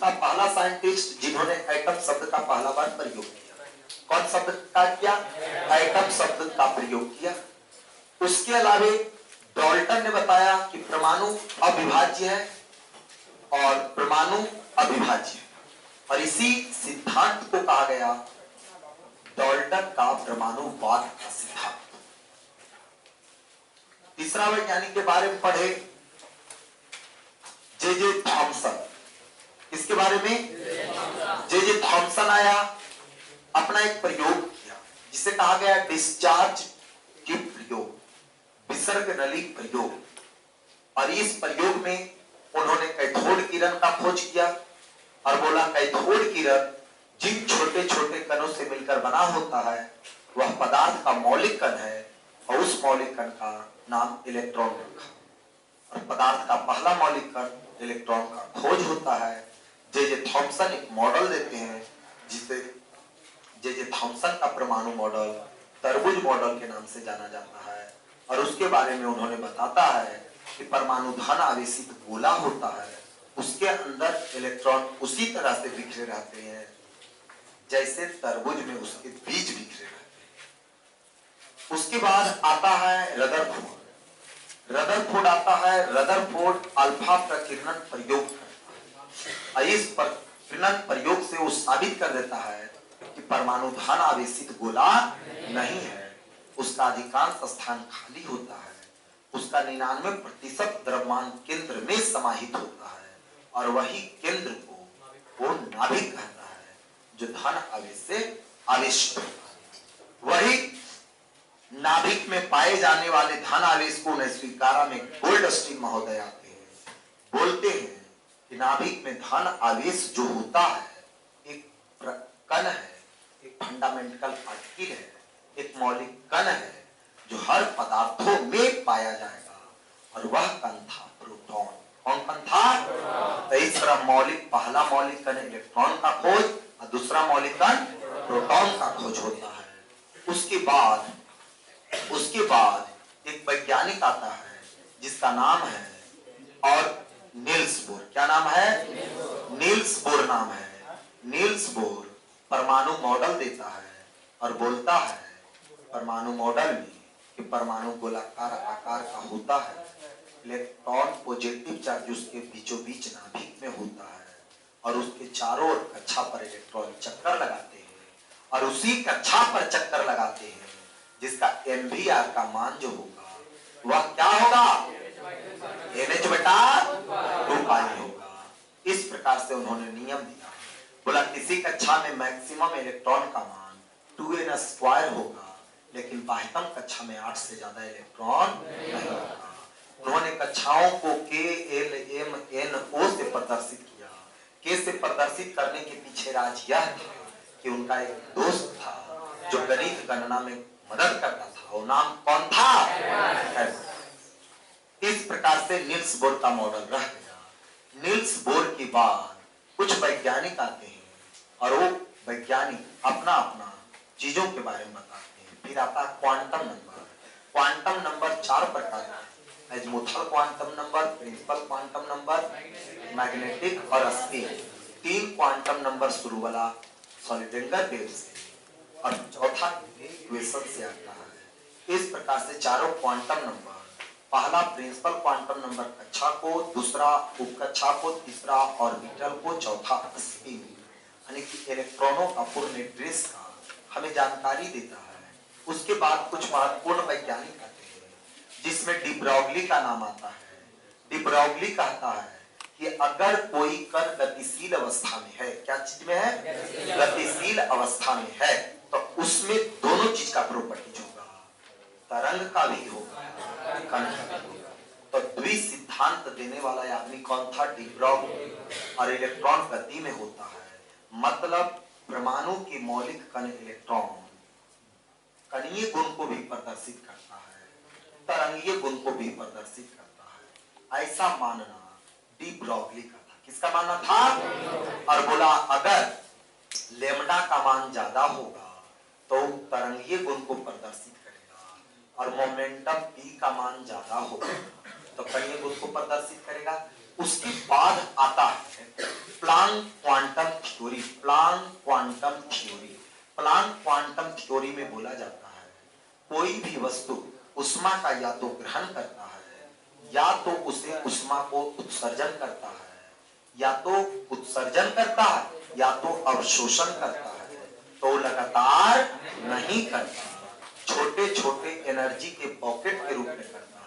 था पहला साइंटिस्ट जिन्होंने एटम शब्द का पहला बार प्रयोग किया। कौन शब्द का किया? एटम शब्द का प्रयोग किया। उसके अलावे डाल्टन ने बताया कि परमाणु अविभाज्य है और परमाणु अविभाज्य है, और इसी सिद्धांत को कहा गया डाल्टन का परमाणुवाद का सिद्धांत। तीसरा वैज्ञानिक के बारे में पढ़े, जे थॉमसन। इसके बारे में जे थॉमसन आया, अपना एक प्रयोग किया जिसे कहा गया डिस्चार्ज की प्रयोग, विसर्ग नली प्रयोग। और इस प्रयोग में उन्होंने कैथोड किरण का खोज किया और बोला कैथोड किरण जिन छोटे छोटे कणों से मिलकर बना होता है वह पदार्थ का मौलिक कण है, और उस मौलिक कण का नाम इलेक्ट्रॉन रखा। और पदार्थ का पहला मौलिक कण इलेक्ट्रॉन का खोज होता है। जे थॉमसन एक मॉडल देते हैं जिसे जे थॉमसन का परमाणु मॉडल तरबूज मॉडल के नाम से जाना जाता है। और उसके बारे में उन्होंने बताता है कि परमाणु धन आवेशित गोला होता है, उसके अंदर इलेक्ट्रॉन उसी तरह से बिखरे रहते हैं जैसे तरबूज में उसके बीज बिखरे रहते हैं। उसके बाद आता है रदरफोर्ड। रदरफोर्ड आता है। रदरफोर्ड अल्फा प्रकीर्णन प्रयोग करता है। इस प्रकीर्णन प्रयोग से वो साबित कर देता है कि परमाणु धन आवेशित गोला नहीं है, उसका अधिकांश स्थान खाली होता है, उसका 99% द्रव्यमान केंद्र में समाहित होता है, और वही केंद्र को वो नाभिक कहता है जो धन आवेश से आवेशित होता है। वही नाभिक में पाए जाने वाले धन आवेश को 1911 में गोल्डस्टीन महोदय आते हैं, बोलते हैं कि नाभिक में धन आवेश जो होता है एक कण है, एक फंडामेंटल पार्टिकल है, एक मौलिक कण है जो हर पदार्थों में पाया जाएगा, और वह कण था प्रोटॉन। कौन कण था? तीसरा मौलिक, पहला मौलिक कण इलेक्ट्रॉन का खोज और दूसरा मौलिक कण प्रोटॉन का खोज होता है। उसके बाद एक वैज्ञानिक आता है जिसका नाम है और नील्स बोर। क्या नाम है? नील्स बोर नाम है। नील्स बोर परमाणु मॉडल देता है और बोलता है परमाणु मॉडल में कि परमाणु गोलाकार आकार का होता है, इलेक्ट्रॉन पॉजिटिव चार्ज उसके बीचों बीच नाभिक में होता है, और उसके चारों ओर कक्षा पर इलेक्ट्रॉन चक्कर लगाते हैं, और उसी कक्षा पर चक्कर लगाते हैं जिसका MVR का मान जो होगा वह क्या होगा? NH बटा 2 होगा। इस प्रकार से उन्होंने नियम दिया, बोला किसी कक्षा में मैक्सिमम इलेक्ट्रॉन का मान 2n² होगा, लेकिन बाह्यतम कक्षा में 8 से ज्यादा इलेक्ट्रॉन नहीं होगा। उन्होंने कक्षाओं को K, L, M, N, O से प्रदर्शित किया। K से प्रदर्शित करने के पीछे राज यह था कि उनका एक दोस्त था जो गणित गणना में मदद करता था, वो नाम कौन था? इस प्रकार से नील्स बोर का मॉडल रह गया। नील्स बोर के बाद कुछ वैज्ञानिक आते हैं और वो वैज्ञानिक अपना अपना चीजों के बारे में बताते हैं। फिर आता है क्वांटम नंबर। क्वांटम नंबर 4 प्रकार का, azimuthal quantum number, principal quantum number, magnetic और स्पिन। 3 क्वांटम नंबर शुरू वाला सोलिडेंगर वेव से, और चौथा इक्वेशन से आता है। इस प्रकार से चारों क्वांटम नंबर, पहला प्रिंसिपल क्वांटम नंबर कक्षा को, दूसरा उपकक्षा को, तीसरा ऑर्बिटल को, चौथा स्पिन, यानी कि इलेक्ट्रॉनों का पूर्ण एड्रेस का हमें जानकारी देता है। उसके बाद कुछ महत्वपूर्ण वैज्ञानिक आते हैं जिसमें डी ब्रॉगली का नाम आता है। डी ब्रॉगली कहता है कि अगर कोई कण गतिशील अवस्था में है, क्या चीज में है? गतिशील अवस्था में है, तो उसमें दोनों चीज का प्रॉपर्टीज होगा, तरंग का भी होगा, कण का भी होगा। तो द्वि सिद्धांत देने वाला आदमी कौन था? De Broglie. और इलेक्ट्रॉन गति में होता है, मतलब परमाणु के मौलिक कण इलेक्ट्रॉन कणीय गुण को भी प्रदर्शित करता है, तरंगीय गुण को भी प्रदर्शित करता है, ऐसा मानना डी ब्रॉगली का था। किसका मानना था? और बोला अगर लेमडा का मान ज्यादा होगा तो तरंगीय गुण को प्रदर्शित करेगा, और मोमेंटम p का मान ज्यादा होगा तो कणीय गुण को प्रदर्शित करेगा। उसके बाद आता है प्लांक भी वस्तु उष्मा का या तो ग्रहण करता है या तो उसे उष्मा को उत्सर्जन करता है, या तो उत्सर्जन करता है या तो अवशोषण करता है, तो लगातार नहीं करता। छोटे छोटे एनर्जी के पॉकेट के रूप में करता है,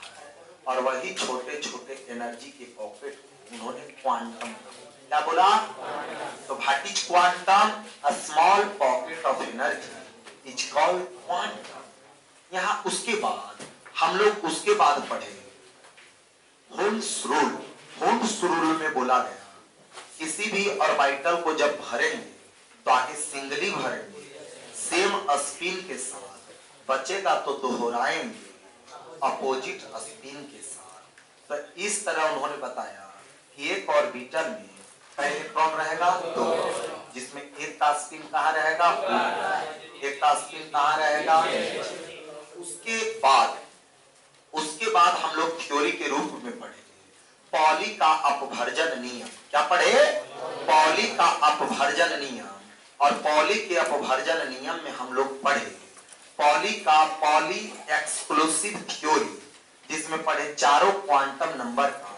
और वही छोटे छोटे एनर्जी के पॉकेट उन्होंने क्वांटम, क्या बोला? तो what is quantum? A small pocket of energy is called quantum. यहाँ उसके बाद हम लोग उसके बाद पढ़े होल्स रूल। होल्स रूल में बोला गया किसी भी ऑर्बिटल को जब भरेंगे तो आगे सिंगली भरेंगे, सेम स्पिन के साथ, बचेगा तो दोहराएंगे अपोजिट स्पिन के साथ। तो इस तरह उन्होंने बताया कि एक ऑर्बिटल में इलेक्ट्रॉन रहेगा दो, जिसमें एक का स्पिन कहाँ रहेगा, एक का स्पिन कहाँ रहेगा। उसके बाद हम लोग थ्योरी के रूप में पढ़ेंगे पॉली का अपभर्जन नियम। क्या पढ़े? पॉली का अपभर्जन नियम। और पॉली के अपभर्जन नियम में हम लोग पढ़े पॉली एक्सक्लूसिव थ्योरी, जिसमें पढ़े चारों क्वांटम नंबर का,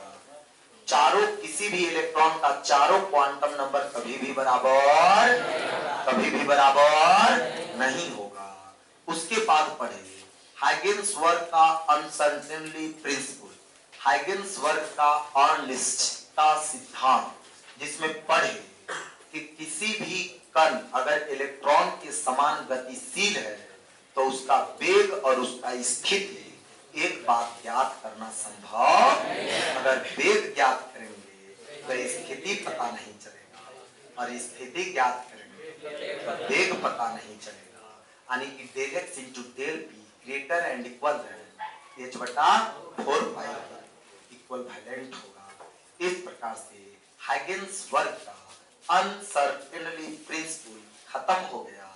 चारों किसी भी इलेक्ट्रॉन का चारों क्वांटम नंबर कभी भी बराबर नहीं होगा। उसके बाद पढ़े हाइगेन्सबर्ग का अनसर्टेनली प्रिंसिपल, हाइगेन्सबर्ग का अनिश्चितता सिद्धांत, जिसमें पढ़े कि किसी भी कण अगर इलेक्ट्रॉन के समान गतिशील है तो उसका वेग और उसका स्थिति एक बात ज्ञात करना संभव। अगर वेग ज्ञात करेंगे तो स्थिति पता नहीं चलेगा, और स्थिति ज्ञात करेंगे तो वेग पता नहीं चलेगा। यानी कि del x into del p greater and equal h बटा 4 पाई इक्वल वैलेंट होगा। इस प्रकार से हाइगेन्सबर्ग का अनसर्टेनली प्रिंसिपल खत्म हो गया।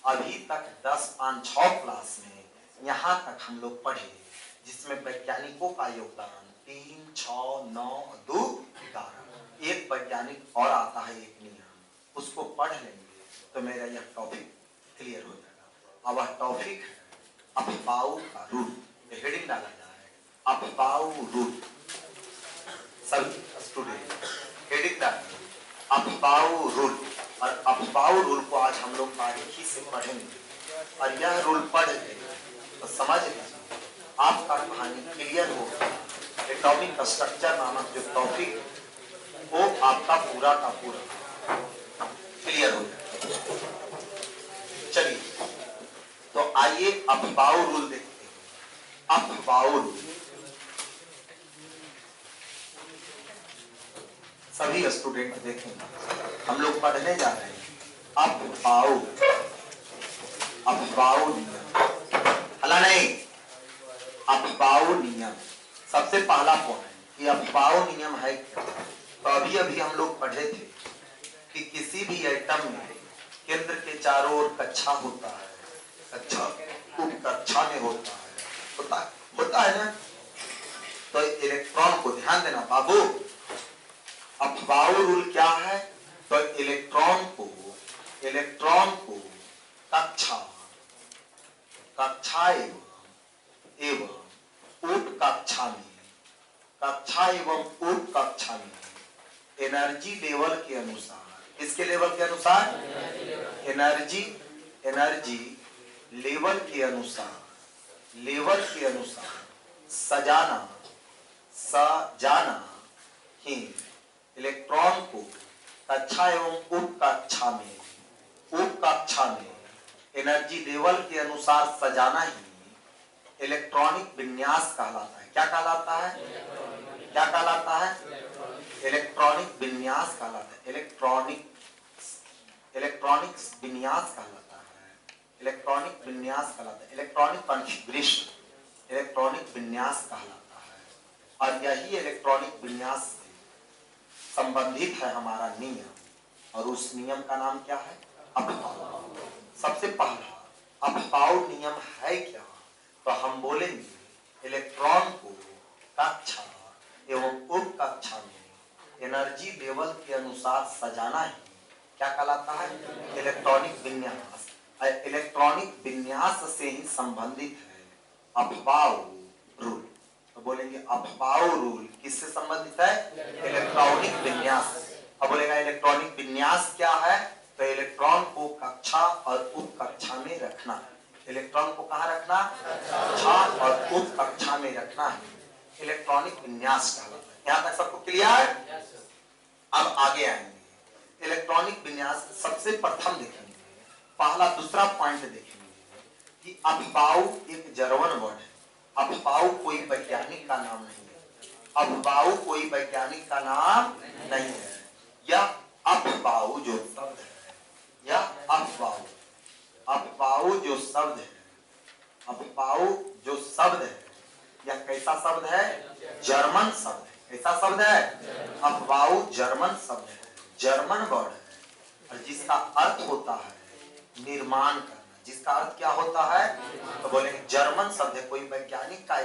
अभी तक 10, 5, 6 क्लास में यहाँ तक हम लोग पढ़े, जिसमें वैज्ञानिकों का योगदान 3, 6, 9, 2, 11। एक वैज्ञानिक और आता है, एक नियम, उसको पढ़ लेंगे तो मेरा यह टॉपिक क्लियर हो जाएगा। अब वह टॉपिक है अफबाऊ का रूल। हेडिंग डाला जाए अफबाऊ रूल। सभी स्टूडेंट हेडिंग डालिए अफबाऊ रूल। और अफबाऊ रूल को आज हम लोग बारीकी से पढ़ेंगे, और यह रूल पढ़ के तो समझ लीजिए आपका कहानी क्लियर होगा। एटॉमिक स्ट्रक्चर नामक जो टॉपिक वो आपका पूरा का पूरा क्लियर हो जाएगा। चलिए तो आइए अफबाऊ रूल देखते हैं। अफबाऊ रूल सभी स्टूडेंट देखेंगे, हम लोग पढ़ने जा रहे हैं अफबाऊ नियम। हला नहीं, अफबाऊ नियम सबसे पहला पॉइंट कि अफबाऊ नियम है क्या। तो अभी अभी हम लोग पढ़े थे कि किसी भी एटम में केंद्र के चारों ओर कक्षा होता है, कक्षा कक्षा में होता है ना। तो इलेक्ट्रॉन को ध्यान देना बाबू, अफबाऊ रूल क्या है। तो इलेक्ट्रॉन को कक्षा एवं ऊट कक्षा में एनर्जी लेवल के अनुसार, किसके लेवल के अनुसार, एनर्जी लेवल के अनुसार सजाना ही इलेक्ट्रॉन को कक्षा एवं उप कक्षा में एनर्जी लेवल के अनुसार सजाना ही इलेक्ट्रॉनिक विन्यास कहलाता है। क्या कहलाता है? इलेक्ट्रॉनिक विन्यास कहलाता है। इलेक्ट्रॉनिक विन्यास कहलाता है। इलेक्ट्रॉनिक कॉन्फ़िगरेशन इलेक्ट्रॉनिक विन्यास कहलाता है। और यही इलेक्ट्रॉनिक विन्यास से संबंधित है हमारा नियम, और उस नियम का नाम क्या है? अफबाऊ। सबसे पहला अफबाऊ नियम है क्या? तो हम बोलेंगे इलेक्ट्रॉन को कक्षा एवं उप कक्षा में एनर्जी लेवल के अनुसार सजाना ही क्या कहलाता है? इलेक्ट्रॉनिक विन्यास। इलेक्ट्रॉनिक विन्यास से ही संबंधित है अफबाउ रूल। तो बोलेंगे अफबाउ रूल किससे संबंधित है? इलेक्ट्रॉनिक विन्यास। अब बोलेगा इलेक्ट्रॉनिक विन्यास क्या है? तो इलेक्ट्रॉन को कक्षा और उप कक्षा में रखना। इलेक्ट्रॉन को कहाँ रखना? कक्षा और उप कक्षा में रखना है इलेक्ट्रॉनिक विन्यास कहलाता है। यहाँ तक सबको क्लियर? अब आगे आएंगे इलेक्ट्रॉनिक विन्यास। सबसे प्रथम देखेंगे पहला दूसरा पॉइंट देखेंगे कि अफबाउ एक जर्मन वर्ड है। अफबाउ कोई वैज्ञानिक का नाम नहीं है। अफबाउ कोई वैज्ञानिक का नाम नहीं है। यह अफबाउ जो शब्द है, यह अफबाउ जो शब्द है, अफबाउ जो शब्द है, यह कैसा शब्द है? जर्मन शब्द है। कैसा शब्द है? अफबाउ जर्मन शब्द है, जर्मन वर्ड है और जिसका अर्थ होता है निर्माण करना। जिसका अर्थ क्या होता है? तो बोलेंगे जर्मन शब्द है, कोई वैज्ञानिक का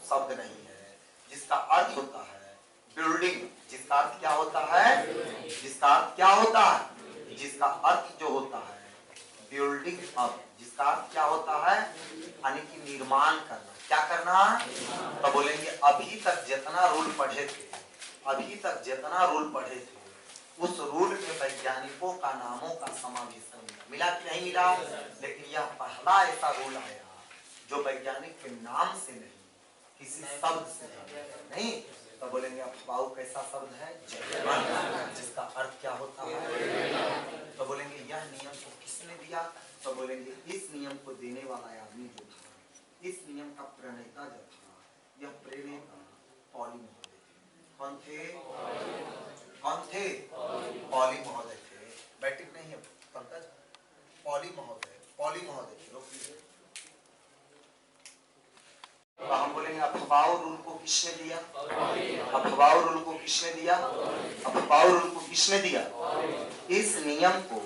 शब्द नहीं है। जिसका अर्थ होता है बिल्डिंग। जिसका अर्थ क्या होता है? जिसका अर्थ क्या होता है? जिसका अर्थ जो होता है बिल्डिंग अप। जिसका अर्थ क्या होता है? यानी कि निर्माण करना। क्या करना? तो बोलेंगे अभी तक जितना रूल पढ़े थे, अभी तक जितना रूल पढ़े थे उस रूल में वैज्ञानिकों का नामों का समावेशन मिला कि नहीं मिला? लेकिन यह पहला ऐसा रूल आया जो वैज्ञानिक के नाम से नहीं, किसी शब्द से नहीं। तो बोलेंगे अफबाउ कैसा शब्द है? जर्मन। जिसका अर्थ क्या होता है? तो बोलेंगे यह नियम को किसने दिया? तो बोलेंगे इस नियम को देने वाला आदमी जो था, इस नियम का प्रणेता जो था, यह प्रेरणा पॉली महोदय थे। कौन थे? कौन थे? पॉली महोदय थे। बैठक नहीं है पंकज, पॉली महोदय, पॉली महोदय थे। तो हम बोलेंगे अफबाउ रूल को किसने दिया? अफबाउ रूल को किसने दिया? अफबाउ रूल को किसने दिया? इस नियम को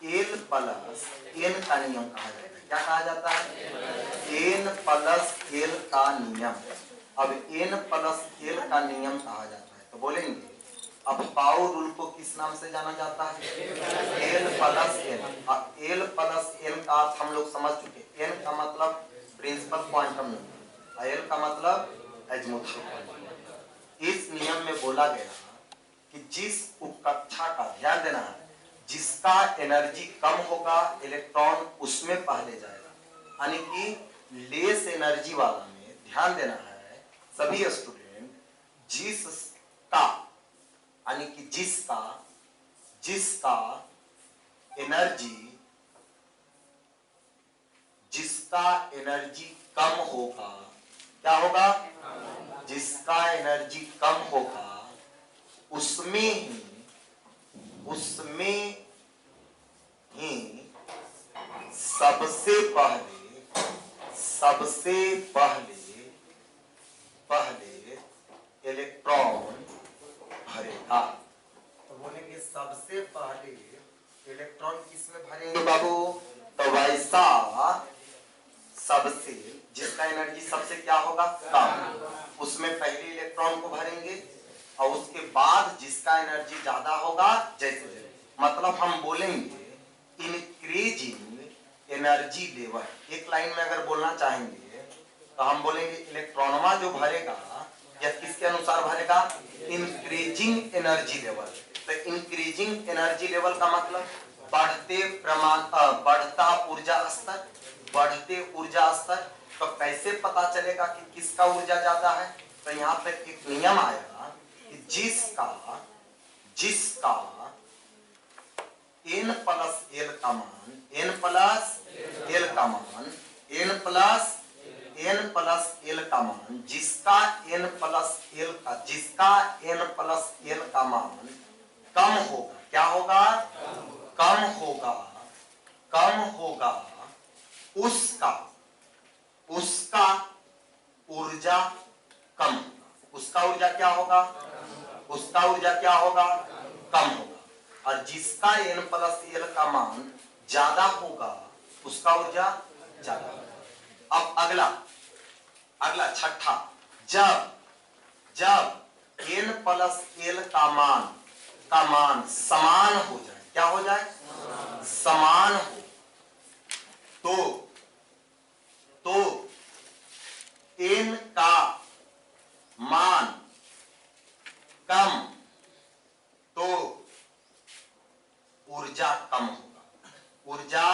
एन प्लस एन का नियम कहा जाता है। क्या कहा जाता है? एन प्लस एल का नियम। अब एन प्लस एल का नियम कहा जाता है। तो बोलेंगे अफबाउ रूल को किस नाम से जाना जाता है? L plus N. L plus N का अर्थ हम लोग समझ चुके। एन का मतलब प्रिंसिपल क्वांटम नंबर, एल का मतलब एजमुथल क्वांटम। इस नियम में बोला गया कि जिस उपकक्षा का, ध्यान देना है, जिसका एनर्जी कम होगा इलेक्ट्रॉन उसमें पहले जाएगा। यानी कि लेस एनर्जी वाला में, ध्यान देना है सभी स्टूडेंट, जिसका यानी कि जिसका एनर्जी कम होगा, क्या होगा? जिसका एनर्जी कम होगा उसमें ही सबसे पहले इलेक्ट्रॉन भरेगा। तो बोलेंगे सबसे पहले इलेक्ट्रॉन किसमें भरेंगे बाबू? तो वैसा सबसे जिसका एनर्जी सबसे क्या होगा? कम, उसमें पहले इलेक्ट्रॉन को भरेंगे और उसके बाद जिसका एनर्जी ज्यादा होगा, जैसे मतलब हम बोलेंगे इंक्रीजिंग एनर्जी लेवल। एक लाइन में अगर बोलना चाहेंगे तो हम बोलेंगे इलेक्ट्रॉनवा जो भरेगा यह किसके अनुसार भरेगा? Increasing energy level. तो इंक्रीजिंग एनर्जी लेवल का मतलब बढ़ता ऊर्जा स्तर, बढ़ते ऊर्जा स्तर। तो कैसे पता चलेगा कि किसका ऊर्जा ज्यादा है? तो यहाँ पे एक नियम आएगा कि जिसका n प्लस एल का मान, n प्लस एल का मान, n प्लस एल का मान, जिसका n प्लस एल का मान कम होगा, क्या होगा? कम होगा उसका ऊर्जा कम होगा। उसका ऊर्जा क्या होगा? उसका ऊर्जा क्या होगा? कम होगा। और जिसका n प्लस एल का मान ज्यादा होगा उसका ऊर्जा ज्यादा होगा। अब अगला छठा, जब n प्लस एल का मान समान हो जाए, क्या हो जाए? समान हो तो n का मान कम तो ऊर्जा कम होगा, ऊर्जा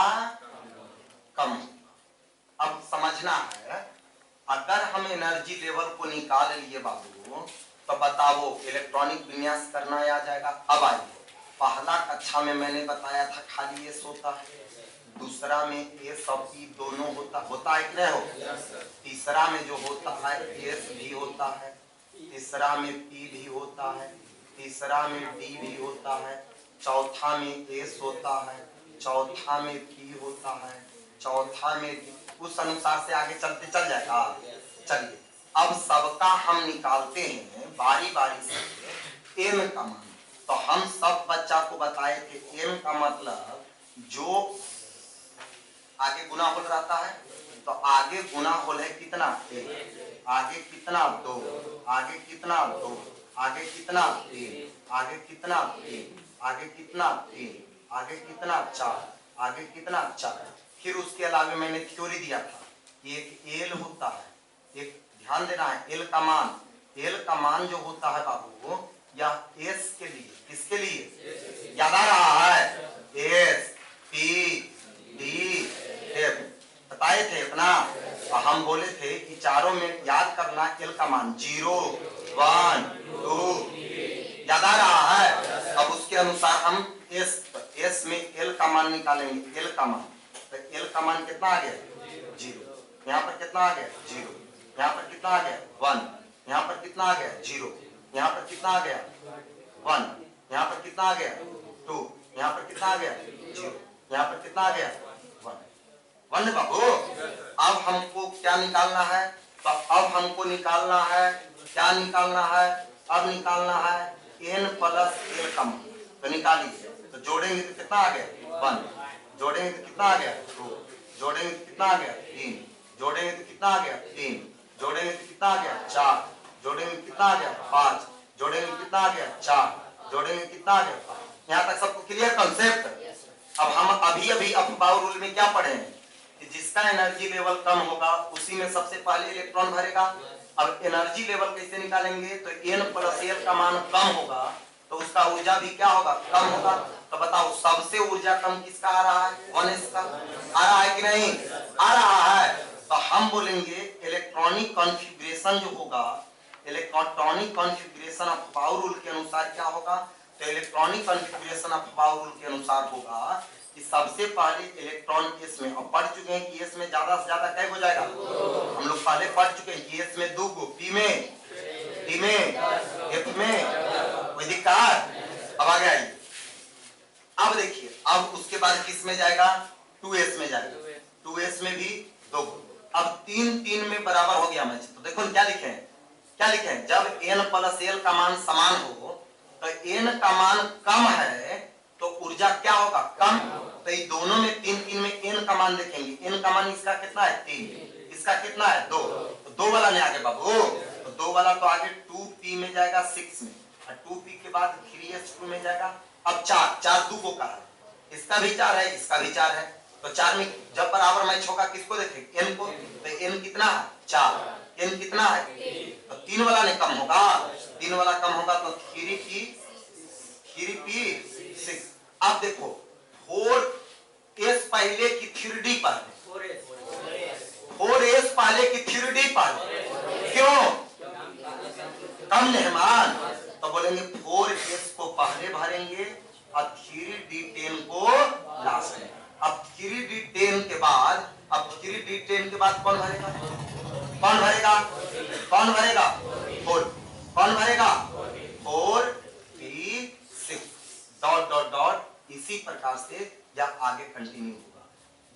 कम होगा। अब समझना है, अगर हम एनर्जी लेवल को निकाल लिए बाबू, तो बताओ इलेक्ट्रॉनिक विन्यास करना आ जाएगा। अब आइए, पहला कक्षा में मैंने बताया था खाली एस होता है, दूसरा में एस और पी दोनों होता है कि नहीं हो, तीसरा में जो होता है एस भी होता है, तीसरा में पी भी होता है, तीसरा में डी भी होता है, चौथा में एस होता है, चौथा में पी होता है, चौथा में डी। उस अनुसार से आगे चलते चल जाएगा। चलिए अब सबका हम निकालते हैं बारी बारी से एन का मान। तो हम सब बच्चा को बताए थे एन का मतलब जो आगे गुना होल रहता है, तो आगे गुना होल है कितना, एक, आगे कितना, दो, आगे कितना, दो, आगे कितना, तीन, आगे कितना, तीन, आगे कितना, तीन, आगे कितना, चार, आगे कितना, चार। फिर उसके अलावा मैंने थ्योरी दिया था, एक एल होता है, एक ध्यान देना है, एल का मान, एल का मान जो होता है बाबू, यह एस के लिए, किसके लिए याद आ रहा है, एस पी डी एफ बताए थे इतना। हम बोले थे कि चारों में याद करना एल का मान 0, 1, 2 याद आ रहा है। अब उसके अनुसार हम एस में एल का मान निकालेंगे, एल का मान, तो एल का मान कितना आ गया, 0, यहाँ पर कितना आ गया, 0, यहाँ पर कितना आ गया, 1, यहाँ पर कितना आ गया, 0, यहाँ पर कितना आ गया, 1, यहाँ पर कितना आ गया, 2, यहाँ पर कितना आ गया, 0, यहाँ पर कितना आ गया, 1 बाबू। अब हमको क्या निकालना है, तो अब हमको निकालना है, क्या निकालना है, अब निकालना है n प्लस एल का मान। तो निकालिए, तो जोड़ेंगे तो कितना आ गया, 1, जोड़ेंगे तो कितना आ गया, 2, जोड़ेंगे तो कितना आ गया, 3, जोड़ेंगे तो कितना आ गया, 3, जोड़ेंगे तो कितना आ गया, 4, जोड़ेंगे तो कितना आ गया, 5, जोड़ेंगे तो कितना आ गया, 4, जोड़ेंगे कितना आ गया, 5। यहाँ तक सबको क्लियर कंसेप्ट। अब हम अभी अफबाउ रूल में क्या पढ़े हैं कि जिसका एनर्जी लेवल कम होगा उसी में सबसे पहले इलेक्ट्रॉन भरेगा। अब एनर्जी लेवल कैसे निकालेंगे, तो n प्लस एल का मान कम होगा तो उसका ऊर्जा भी क्या होगा, कम होगा। तो बताओ सबसे ऊर्जा कम किसका आ रहा है, 1s का आ रहा है कि नहीं आ रहा है। तो हम बोलेंगे इलेक्ट्रॉनिक कॉन्फ़िगरेशन जो होगा, electronic configuration of power rule के अनुसार क्या होगा, तो electronic configuration of power rule के अनुसार होगा कि सबसे पहले इलेक्ट्रॉन एस में, और पढ़ चुके हैं कि एस में ज्यादा से ज्यादा क्या हो जाएगा, हम लोग पहले पढ़ चुके हैं कि एस में 2 गो, पी में, डी में, एफ में, कोई दिक्कत। अब आगे आइए, अब देखिए, अब उसके बाद किस में जाएगा, 2s में जाएगा, 2s में भी 2 गो। अब 3 में बराबर हो गया मैच। तो देखो क्या लिखे हैं, क्या लिखे हैं, जब n प्लस एल का मान समान हो तो n का मान कम है तो ऊर्जा क्या होगा, कम। तो ये दोनों में 3 में n का मान देखेंगे, n का मान इसका कितना है, 3, इसका कितना है, 2, तो 2 वाला नहीं आगे बाबू, तो 2 वाला तो आगे 2p में जाएगा 6 में, और 2p के बाद 3s2 में जाएगा। अब 4 2 का है, इसका भी 4 है, इसका भी 4 है, तो 4 में जब बराबर मैच होगा किसको देखें, n को, तो n कितना है, 4, n कितना है, तो 3 वाला नहीं कम होगा, 3 वाला कम होगा तो 3p6। अब देखो 4s पहले की 3d पहले, 4s पहले की 3d पहले, क्यों कम मेहमान, तो बोलेंगे 4s को पहले भरेंगे और 3d10 को लास्ट में। अब 3d10 के बाद, अब 3d10 के बाद कौन भरेगा, कौन भरेगा, कौन भरेगा, 4, कौन भरेगा, 4p6 डॉट डॉट डॉट। इसी प्रकार से यह आगे कंटिन्यू होगा।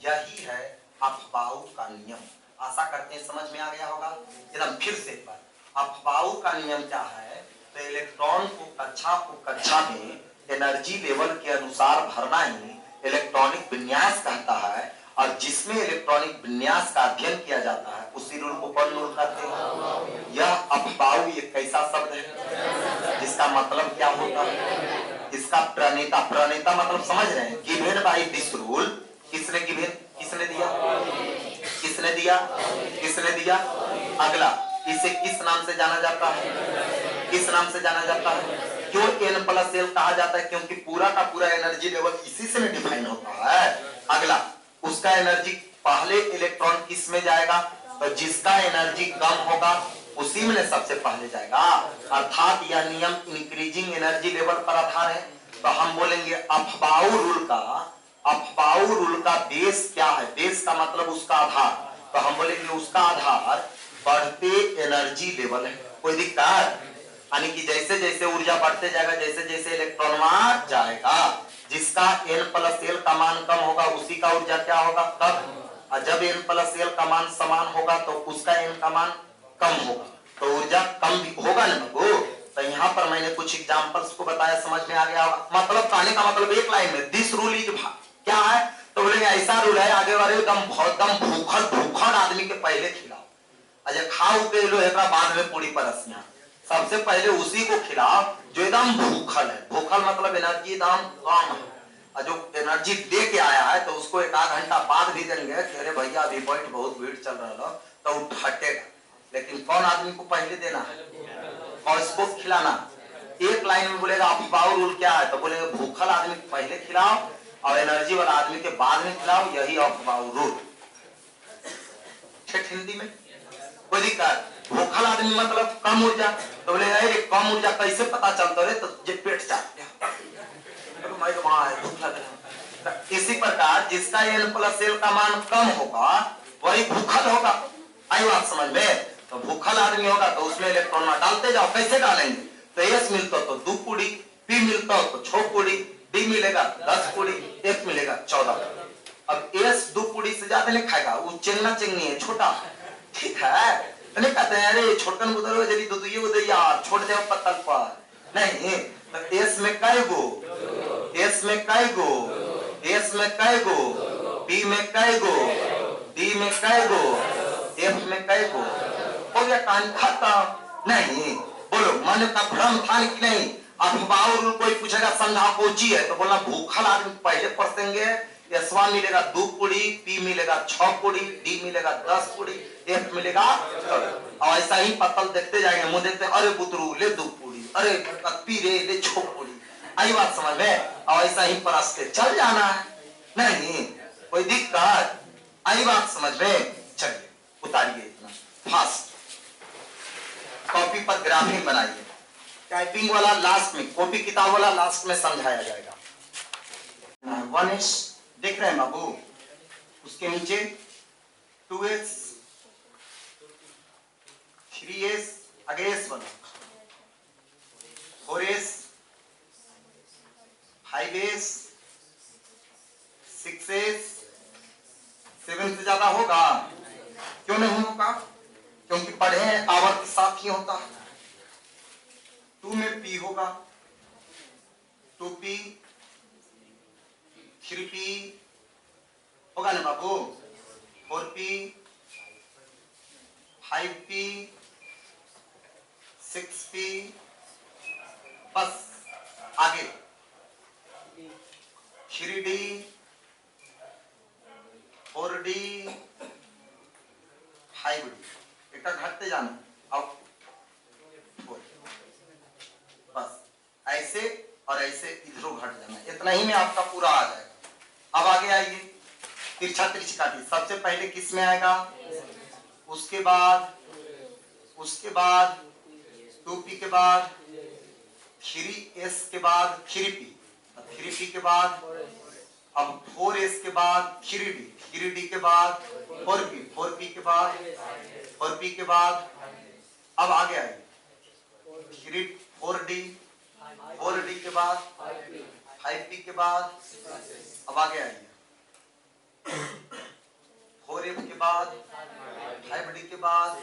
यही है अफबाउ का नियम। आशा करते हैं समझ में आ गया होगा। एकदम फिर से एक बार, अफबाउ का नियम क्या है, तो इलेक्ट्रॉन को कक्षा में एनर्जी लेवल के अनुसार भरना ही इलेक्ट्रॉनिक विन्यास कहता है, और जिसमें इलेक्ट्रॉनिक विन्यास का अध्ययन किया जाता है उसी रूल को कौन रूल कहते हैं। यह अफबाउ एक कैसा शब्द है जिसका मतलब क्या होता है, इसका प्रणेता, प्रणेता मतलब समझ रहे हैं, गिवन बाय दिस रूल, किसने गिवन, किसने दिया, किसने किसने दिया? किसने दिया? अगला, इसे किस नाम से जाना जाता है? किस नाम से जाना जाता है? क्यों n+l कहा जाता है? क्योंकि पूरा का पूरा एनर्जी लेवल इसी से डिफाइन होता है। अगला, उसका एनर्जी पहले इलेक्ट्रॉन किस में जाएगा? तो जिसका एनर्जी कम होगा उसी में सबसे पहले जाएगा। अर्थात यह नियम इंक्रीजिंग एनर्जी लेवल पर आधार है। तो हम बोलेंगे अफबाउ रूल का बेस क्या है? बेस का मतलब उसका आधार। तो हम बोलेंगे उसका आधार बढ़ते एनर्जी लेवल है। कोई दिक्कत? यानी कि जैसे जैसे ऊर्जा बढ़ते जाएगा, जैसे जैसे इलेक्ट्रॉन वहां जाएगा, जिसका n+l का मान कम होगा उसी का ऊर्जा क्या होगा? कम। और जब n+l का मान समान होगा तो उसका n का मान कम होगा, तो ऊर्जा कम भी होगा ना बाबू। तो यहाँ पर मैंने कुछ एग्जांपल्स को बताया, समझ में आ गया होगा। मतलब कहने का मतलब एक लाइन में, दिस रूल इज क्या है? तो बोलेंगे ऐसा रूल है, आगे वाले एकदम भूखल आदमी के पहले खिलाओ, अच्छा खाओ के लो एक बाद में पूरी परसियां, सबसे पहले उसी को खिलाओ जो एकदम भूखल है। भूखल मतलब एनर्जी एकदम कम है, और जो एनर्जी दे के आया है तो उसको एक आध घंटा बाद भी देंगे कि अरे भैया अभी बैठ बहुत भीड़ चल रहा है, तो हटेगा। लेकिन कौन आदमी को पहले देना है और इसको खिलाना? एक लाइन में बोलेगा अफबाउ रूल क्या है? तो बोलेगा भूखल आदमी को पहले खिलाओ और एनर्जी वाला आदमी के बाद में खिलाओ, यही अफबाउ रूल। ठीक हिंदी में कोई दिक्कत? भूखल आदमी मतलब कम ऊर्जा, तो बोले अरे कम ऊर्जा कैसे पता चलता है? तो जे पेट चाट गया, इसी प्रकार जिसका n+l का मान कम होगा वही भूखल होगा। आई बात समझ में? तो भूखल आदमी होगा तो उसमें इलेक्ट्रॉन डालते जाओ। कैसे डालेंगे? तो S मिलता तो 2 कुड़ी, P मिलता हो तो 6 कुड़ी, D मिलेगा 10 कुड़ी, F मिलेगा 14। अब S 2 कुड़ी से ज्यादा नहीं खाएगा, वो चेंगना चेंगनी है, छोटा, ठीक है। नहीं कहते हैं अरे छोटकन बुदर जल्दी दो ये उदय यार छोड़ जाओ पत्तल पर, नहीं। तो S में कई गो? S में कई गो? S में कई गो? P में कई गो? D में कई गो? F में कई गो? हो गया कहानी खत्म। नहीं बोलो मन का भ्रम था कि नहीं? अफबाउ रूल कोई पूछेगा संधा कोची है तो बोलना भूखल आदमी पहले परसेंगे। S1 मिलेगा 2 कुड़ी, P मिलेगा 6 कुड़ी, D मिलेगा 10 कुड़ी, F मिलेगा। और ऐसा ही पत्तल देखते जाएंगे, मुंह देखते अरे बुतरू ले 2 कुड़ी, अरे पी रे ले 6 कुड़ी। आई बात समझ में? और ऐसा ही परस्ते चल जाना है, नहीं कोई दिक्कत। आई बात समझ में? चलिए उतारिए इतना फास्ट, कॉपी पर ग्राफिंग बनाइए। टाइपिंग वाला लास्ट में, कॉपी किताब वाला लास्ट में समझाया जाएगा। 1s देख रहे हैं बाबू, उसके नीचे 2s, 3s, आगे s वाला 4s, 5s, 6s, 7 से ज्यादा होगा? क्यों नहीं होगा? क्योंकि पढ़े हैं आवर्त के साथ ही होता है। 2 में P होगा, 2P, 3P होगा ना बाबू, 4P, 5P, 6P, बस आगे 3D, 4D, 5D, एक घटते जाना। अब बस ऐसे और ऐसे इधरों घट जाना, इतना ही में आपका पूरा आ जाएगा। अब आगे आइए, तिरछा तिरछी काटी। सबसे पहले किस में आएगा? उसके बाद 2P के बाद 3S के बाद 3P, 3P के बाद अब 4S के बाद 3D, 3D के बाद 4P, 4P के बाद 4P के बाद अब आगे आइए 4D, 4D के बाद 5P के बाद अब आगे आइए 4F के बाद 5D के बाद।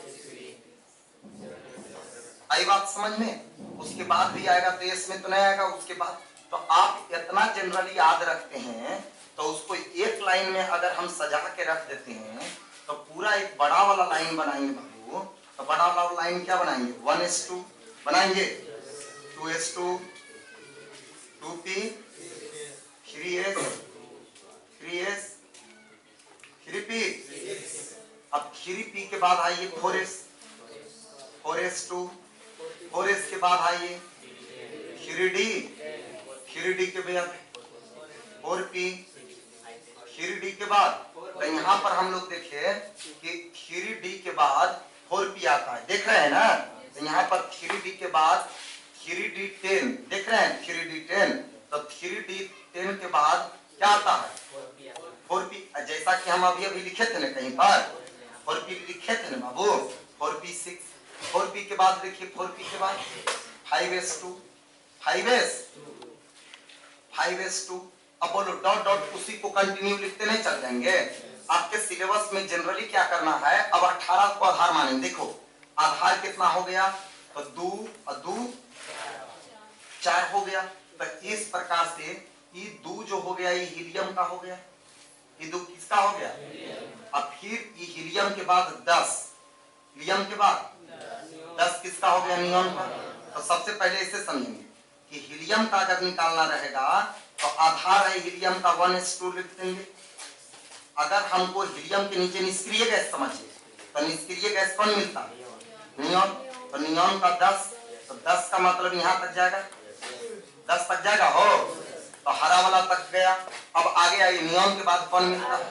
आई बात समझ में? उसके बाद भी आएगा तो S में तो नहीं आएगा। उसके बाद तो आप इतना जनरली याद रखते हैं तो उसको एक लाइन में अगर हम सजा के रख देते हैं तो पूरा एक बड़ा वाला लाइन बनाएंगे बाबू। तो बड़ा वाला लाइन क्या बनाएंगे? 1s2 बनाएंगे, 2s2, 2p, 3s, 3p। अब बाद आइए 4s, 4s2, 4s के बाद आइए 3d, 3d के बाद 4p, 3d के बाद तो यहाँ पर हम लोग देखे कि 3d के बाद 4p आता है, देख रहे हैं ना। तो यहाँ पर 3d के बाद 3d10 देख रहे हैं, 3d10, तो 3d10 के बाद क्या आता है 4p, जैसा कि हम अभी लिखे थे ना कहीं पर 4p लिखे थे ना बाबू, 4p6, 4p के बाद देखिए 4p के बाद 5s2, 5s2, अब बोलो डॉट डॉट उसी को कंटिन्यू लिखते नहीं चल जाएंगे। आपके सिलेबस में जनरली क्या करना है, अब 18 को आधार मानेंगे। देखो आधार कितना हो गया, तो 2 और 2 4 हो गया। तो इस प्रकार से ये 2 जो हो गया ये हीलियम का हो गया, ये 2 किसका हो गया। अब फिर ये हीलियम के बाद 10, हीलियम के बाद 10 किसका हो गया, नियॉन का। तो सबसे पहले इसे समझेंगे कि हीलियम का अगर निकालना रहेगा तो आधार है हीलियम का 1s2 लिख देंगे। अगर हमको हीलियम के नीचे निष्क्रिय गैस समझिए तो निष्क्रिय गैस कौन मिलता है, नियॉन। तो नियॉन का 10, तो 10 का मतलब यहाँ तक जाएगा, 10 तक जाएगा हो, तो हरा वाला तक गया। अब आगे आइए नियॉन के बाद कौन मिलता है,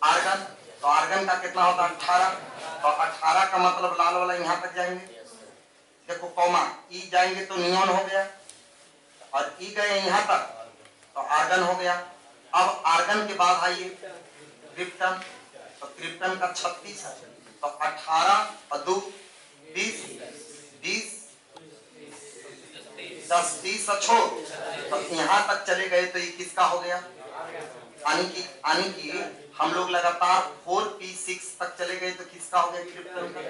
आर्गन। तो आर्गन का कितना होता है 18, तो 18 का मतलब लाल वाला यहाँ तक जाएंगे। देखो कौमा ई जाएंगे तो नियॉन हो गया, और ई गए यहाँ तक तो आर्गन हो गया। अब आर्गन के बाद आइए क्रिप्टन, तो क्रिप्टन का 36, तो 18 और 2 20, 20 10 30 और 6, तो यहाँ तक चले गए तो ये किसका हो गया, यानी कि हम लोग लगातार 4p6 तक चले गए तो किसका हो गया, क्रिप्टन का।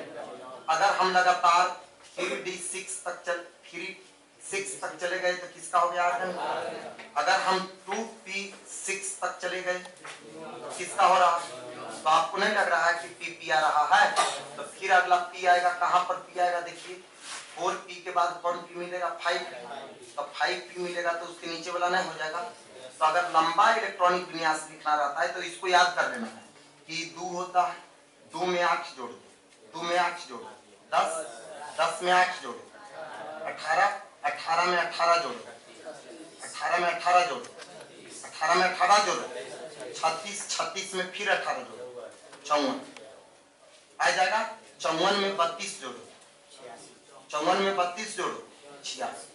अगर हम लगातार 3d6 तक 3 6 तक चले गए तो किसका हो गया, आर्गन। अगर हम 2p6 तक चले गए तो किसका हो रहा। तो आपको नहीं लग रहा है कि p आ रहा है, तो फिर अगला p आएगा, कहां पर p आएगा, देखिए 4p के बाद कौन p मिलेगा, 5, तो 5p मिलेगा तो उसके नीचे वाला नहीं हो जाएगा। तो अगर लंबा इलेक्ट्रॉनिक विन्यास लिखना रहता है तो इसको याद कर लेना है कि 2 होता है, 2 में 8 जोड़ दो, 2 में 8 जोड़ 10, 10 में 8 जोड़ 18, 18 में 18 जोड़ो, 18 में 18 जोड़ो, 18 में 18 जोड़ो, 36, 36 में फिर 18 जोड़ो, 54 आ जाएगा। 54 में 32 जोड़ो, 54 में 32 जोड़ो 86,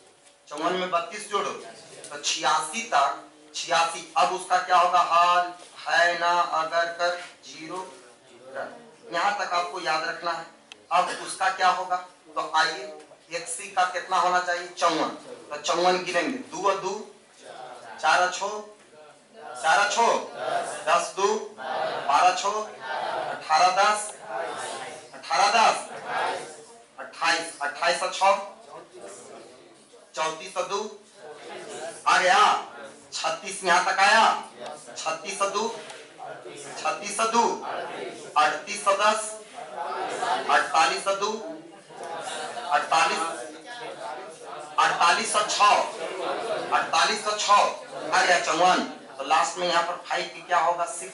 54 में 32 जोड़ो तो 86 तक, 86। अब उसका क्या होगा, हाल है ना अगर कर 0, यहाँ तक आपको याद रखना है। अब उसका क्या होगा, तो आइए XC का कितना होना चाहिए, 54, तो 54 गिनेंगे, 2 और 2 4 और 6, 4 और 6 10 2 12 6 18 10, 18 10 28, 28 और 6 34 और 2 आ गया, 36 यहाँ तक आया, 36 और 2 36 और 2 38 और 10 48 और 2 48 48 और 6 48 और 6 आ गया 54। तो लास्ट में यहाँ पर 5 की क्या होगा, 6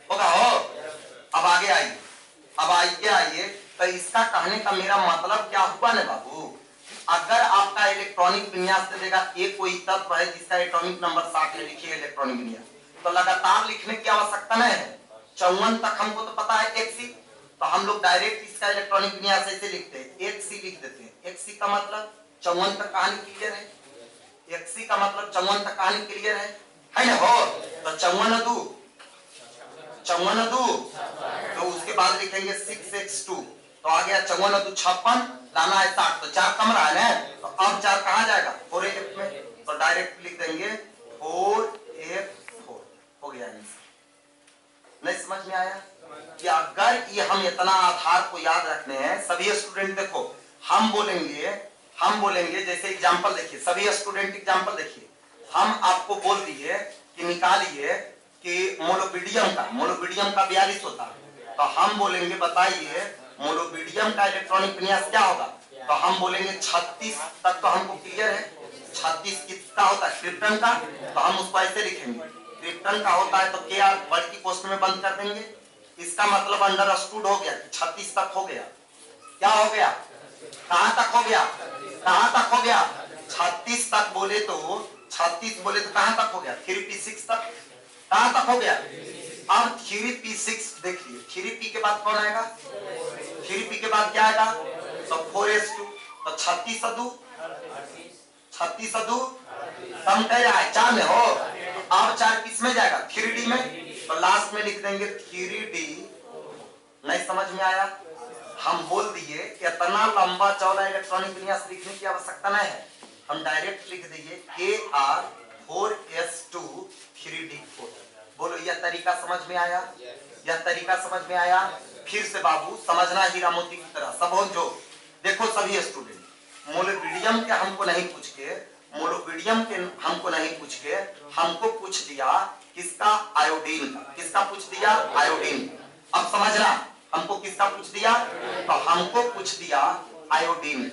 होगा हो। अब आगे आइए, अब आइए तो इसका कहने का मेरा मतलब क्या हुआ ना बाबू, अगर आपका इलेक्ट्रॉनिक विन्यास से देगा एक कोई तत्व है जिसका एटॉमिक नंबर 60 है, लिखिए इलेक्ट्रॉनिक विन्यास, तो लगातार लिखने की आवश्यकता नहीं है। 54 तक हमको तो पता है XC, तो हम लोग डायरेक्ट इसका इलेक्ट्रॉनिक विन्यास ऐसे लिखते हैं, XC लिख देते हैं। XC का मतलब 54 तक कहानी क्लियर है, XC का मतलब 54 तक कहानी क्लियर है ना हो। तो 54 2 तो उसके बाद लिखेंगे 6x2, तो आ गया 54 2 56, लाना है 60, तो 4 कम रहा है ना, तो अब 4 कहाँ जाएगा, 4f में, तो डायरेक्ट लिख देंगे 4f4 हो गया। नहीं समझ में आया कि अगर ये हम इतना आधार को याद रखने हैं, सभी स्टूडेंट देखो हम बोलेंगे जैसे एग्जांपल देखिए, सभी स्टूडेंट एग्जांपल देखिए, हम आपको बोल दिए कि निकालिए कि मोनोविडियम का 42 होता है, तो हम बोलेंगे बताइए मोनोविडियम का इलेक्ट्रॉनिक विन्यास क्या होगा, तो हम बोलेंगे 36 तक तो हमको क्लियर है, 36 किसका होता है, क्रिप्टन का, तो हम उसको ऐसे लिखेंगे, क्रिप्टन का होता है तो क्या बड़ी की क्वेश्चन में बंद कर देंगे, इसका मतलब अंडरस्टूड हो गया कि 36 तक हो गया। क्या हो गया? कहां तक हो गया? कहां तक हो गया? 36 तक बोले तो 36 बोले तो कहां तक हो गया? 3p6 तक। कहां तक हो गया? अब 3p6 देखिए, 3p के बाद कौन आएगा? 3p के बाद क्या आएगा? तो 4s2। तो 36 सदु 36 सदु कम कह रहा है 4 में हो। अब 4 किस में जाएगा? 3d में। तो लास्ट में लिख देंगे 3d। नहीं समझ में आया? हम बोल दिए इतना लंबा चौड़ा इलेक्ट्रॉनिक विन्यास लिखने की आवश्यकता नहीं है, हम डायरेक्ट लिख दिए Kr4s2 3d4। बोलो यह तरीका समझ में आया? यह तरीका समझ में आया? फिर से बाबू समझना हीरा मोती की तरह। सब जो देखो सभी स्टूडेंट, मोनोविडियम के हमको नहीं पूछ के, मोनोविडियम के हमको नहीं पूछ के, हमको पूछ दिया किसका? आयोडीन का। किसका पूछ दिया? आयोडीन। अब समझना, हमको किसका पूछ दिया? तो हमको पूछ दिया आयोडीन का।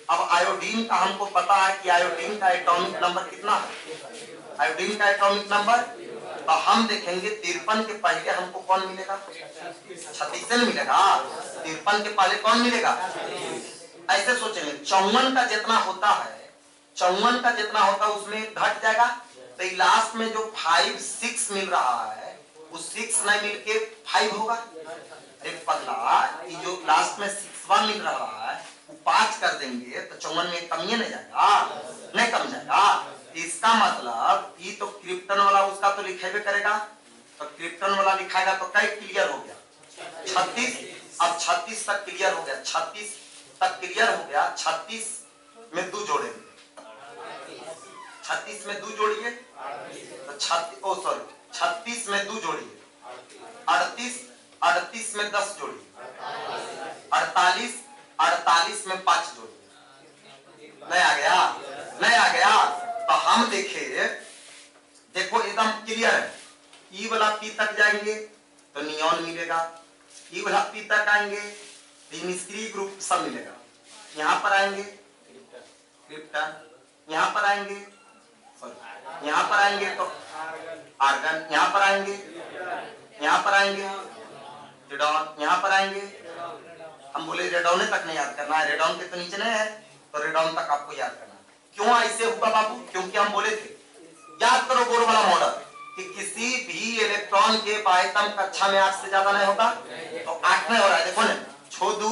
अब आयोडीन का हमको पता है कि आयोडीन का एटॉमिक नंबर कितना है? आयोडीन का एटॉमिक नंबर तो हम देखेंगे 53 के पहले हमको कौन मिलेगा? 36 से मिलेगा। 53 के पहले कौन मिलेगा? ऐसे सोचेंगे 54 का जितना होता है, 54 का जितना होता है उसमें घट जाएगा। तो लास्ट में जो 5 6 मिल रहा है, उस 6 नहीं मिलके 5 होगा। अरे पगला, ये जो लास्ट में 6वां मिल रहा है वो 5 कर देंगे तो 54 में कमिए नहीं जाएगा? नहीं कम जाएगा। इसका मतलब ये तो क्रिप्टन वाला उसका तो लिखेबे करेगा। तो क्रिप्टन वाला लिखाएगा तो कई क्लियर हो गया? 36। अब 36 तक क्लियर हो गया। 36 तक क्लियर हो गया। 36 में 2 जोड़ेंगे। 36 में 2 जोड़िए तो 36 में 2 जोड़िए 38 में 10 जोड़िए 48 में 5 जोड़िए। नहीं आ गया? नहीं आ गया? तो हम देखे, देखो एकदम क्लियर है। ई वाला पी तक जाएंगे तो नियॉन मिलेगा, ई वाला पी तक आएंगे तो निष्क्रिय ग्रुप सब मिलेगा। यहाँ पर आएंगे क्रिप्टन, यहाँ पर आएंगे यहाँ पर आएंगे तो आर्गन, यहाँ पर आएंगे रेडॉन, यहाँ पर आएंगे। हम बोले रेडॉन तक नहीं याद करना है, रेडॉन के तो नीचे नहीं है, तो रेडॉन तक आपको याद करना है। क्यों ऐसे हुआ बाबू? क्योंकि हम बोले थे, याद करो बोर वाला मॉडल, कि किसी भी इलेक्ट्रॉन के पायतम कक्षा में 8 से ज्यादा नहीं होगा। तो 8 में हो रहा है, देखो ना, छोदू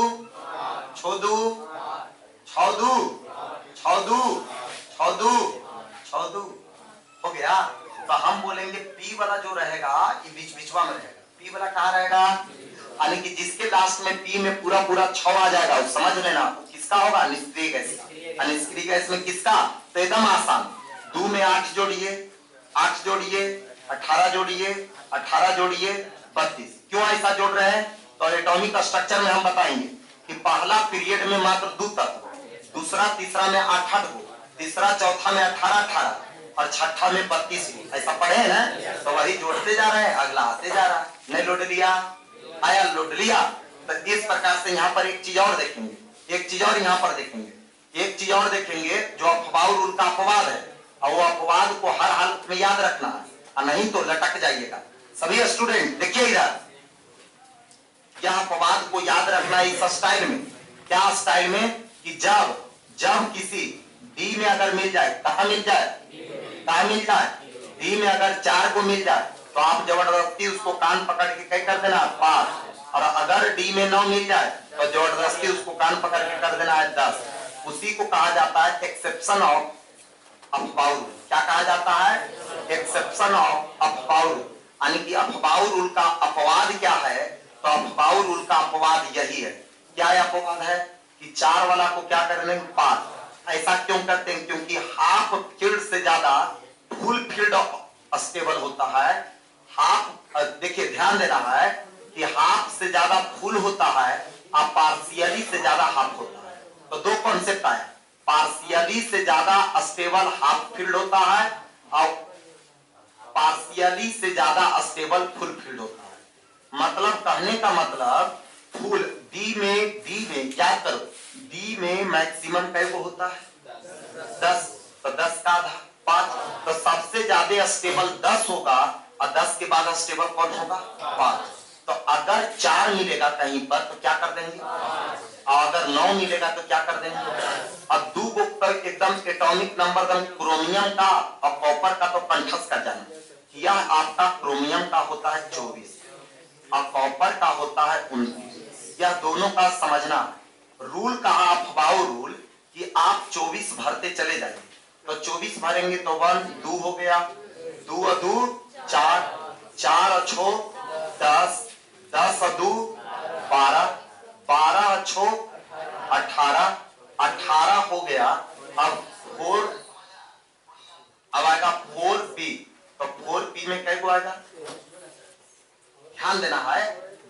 हो गया। तो हम बोलेंगे पी वाला जो रहेगा ये बीच बीचवा में रहेगा। पी वाला कहाँ रहेगा? यानी कि जिसके लास्ट में पी में पूरा 6 आ जाएगा, वो समझ लेना वो किसका होगा? निष्क्रिय गैस का। निष्क्रिय गैस में किसका? तो एकदम आसान, 2 में 8 जोड़िए 18 जोड़िए 32। क्यों ऐसा जोड़ रहे हैं? तो एटॉमिक स्ट्रक्चर में हम बताएंगे कि पहला पीरियड में मात्र 2 तत्व, दूसरा तीसरा में 8 हो, तीसरा चौथा में 18 और छठा में 32। ऐसा पढ़े हैं ना? तो वही जोड़ते जा रहे हैं, अगला आते जा रहा है। नहीं लोड लिया? आया लोड लिया। तो इस प्रकार से यहाँ पर एक चीज और देखेंगे, एक चीज और यहाँ पर देखेंगे, एक चीज और देखेंगे जो अफवाह रूल का अपवाद है, और वो अपवाद को हर हालत में याद रखना है, और नहीं तो लटक जाइएगा। सभी स्टूडेंट देखिए इधर, क्या अपवाद को याद रखना है इस स्टाइल में। क्या स्टाइल में? कि जब किसी डी में अगर मिल जाए, कहा मिल जाए? डी में अगर 4 को मिल जाए तो आप जबरदस्ती उसको कान पकड़ के क्या कर देना? 5। और अगर डी में 9 मिल जाए तो जबरदस्ती उसको कान पकड़ के कर देना है 10। उसी को कहा जाता है एक्सेप्शन ऑफ अफवाह रूल। क्या कहा जाता है? एक्सेप्शन ऑफ अफवाह रूल। यानी कि अफवाह रूल का अपवाद क्या है? तो अफवाह रूल का अपवाद यही है। क्या अपवाद है? कि 4 वाला को क्या करने? 5। ऐसा क्यों करते हैं? क्योंकि हाफ फील्ड से ज्यादा फुल फील्ड स्टेबल होता है। हाफ, देखिए ध्यान देना है कि हाफ से ज्यादा फुल होता है और पार्शियली से ज्यादा हाफ होता है। तो 2 कॉन्सेप्ट आए, पार्शियली से ज्यादा स्टेबल हाफ फील्ड होता है और पार्शियली से ज्यादा स्टेबल फुल फील्ड होता है। मतलब कहने का मतलब फुल डी में याद करो, डी में मैक्सिमम कैसे होता है? 10। तो 10 का आधा 5। तो सबसे ज्यादा स्टेबल 10 होगा और 10 के बाद स्टेबल कौन होगा? 5। तो अगर 4 मिलेगा कहीं पर तो क्या कर देंगे, और अगर 9 मिलेगा तो क्या कर देंगे। अब 2 को तो एकदम एटॉमिक नंबर क्रोमियम का और कॉपर का तो कंठस्थ कर जाना। यह आपका क्रोमियम का होता है 24 और कॉपर का होता है 29। यह दोनों का समझना रूल कहा, अफवाओ रूल कि आप 24 भरते चले जाएंगे। तो 24 भरेंगे तो 1 2 हो गया, 2 और 2 4, 4 और 6 10, 10 और 2 12, 12 और 6 18, 18 हो गया। अब 4 अब आएगा 4p, तो 4p में क्या आएगा, ध्यान देना है,